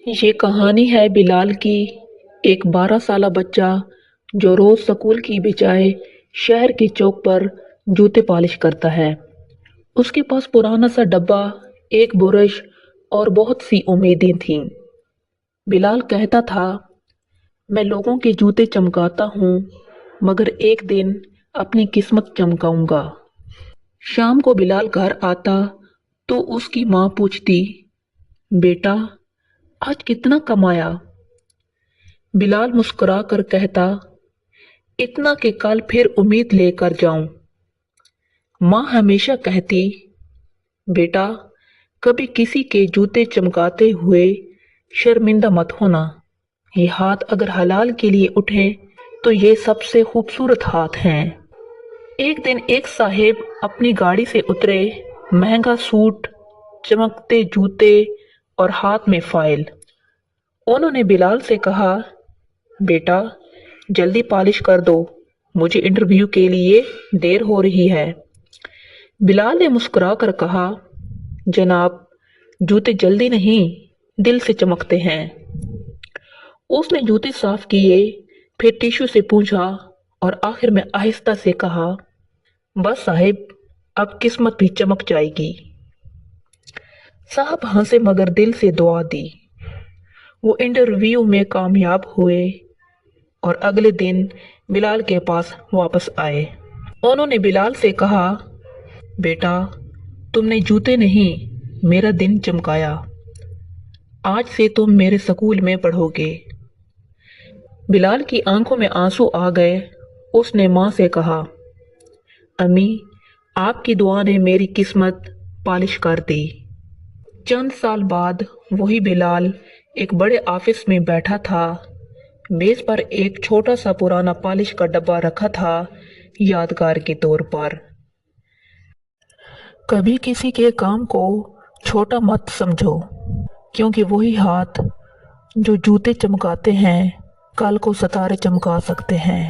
یہ کہانی ہے بلال کی۔ ایک 12 سالہ بچہ جو روز سکول کی بجائے شہر کے چوک پر جوتے پالش کرتا ہے۔ اس کے پاس پرانا سا ڈبہ، ایک برش اور بہت سی امیدیں تھیں۔ بلال کہتا تھا، میں لوگوں کے جوتے چمکاتا ہوں مگر ایک دن اپنی قسمت چمکاؤں گا۔ شام کو بلال گھر آتا تو اس کی ماں پوچھتی، بیٹا آج کتنا کمایا؟ بلال مسکرا کر کہتا، اتنا کہ کل پھر امید لے کر جاؤں۔ ماں ہمیشہ کہتی، بیٹا کبھی کسی کے جوتے چمکاتے ہوئے شرمندہ مت ہونا۔ یہ ہاتھ اگر حلال کے لیے اٹھے تو یہ سب سے خوبصورت ہاتھ ہیں۔ ایک دن ایک صاحب اپنی گاڑی سے اترے، مہنگا سوٹ، چمکتے جوتے اور ہاتھ میں فائل۔ انہوں نے بلال سے کہا، بیٹا جلدی پالش کر دو، مجھے انٹرویو کے لیے دیر ہو رہی ہے۔ بلال نے مسکرا کر کہا، جناب جوتے جلدی نہیں دل سے چمکتے ہیں۔ اس نے جوتے صاف کیے، پھر ٹیشو سے پوچھا اور آخر میں آہستہ سے کہا، بس صاحب اب قسمت بھی چمک جائے گی۔ صاحب ہنسے مگر دل سے دعا دی۔ وہ انٹرویو میں کامیاب ہوئے اور اگلے دن بلال کے پاس واپس آئے۔ انہوں نے بلال سے کہا، بیٹا تم نے جوتے نہیں میرا دن چمکایا، آج سے تم میرے سکول میں پڑھو گے۔ بلال کی آنکھوں میں آنسو آ گئے۔ اس نے ماں سے کہا، امی آپ کی دعا نے میری قسمت پالش کر دی۔ چند سال بعد وہی بلال ایک بڑے آفس میں بیٹھا تھا۔ میز پر ایک چھوٹا سا پرانا پالش کا ڈبہ رکھا تھا، یادگار کے طور پر۔ کبھی کسی کے کام کو چھوٹا مت سمجھو، کیونکہ وہی ہاتھ جو جوتے چمکاتے ہیں کل کو ستارے چمکا سکتے ہیں۔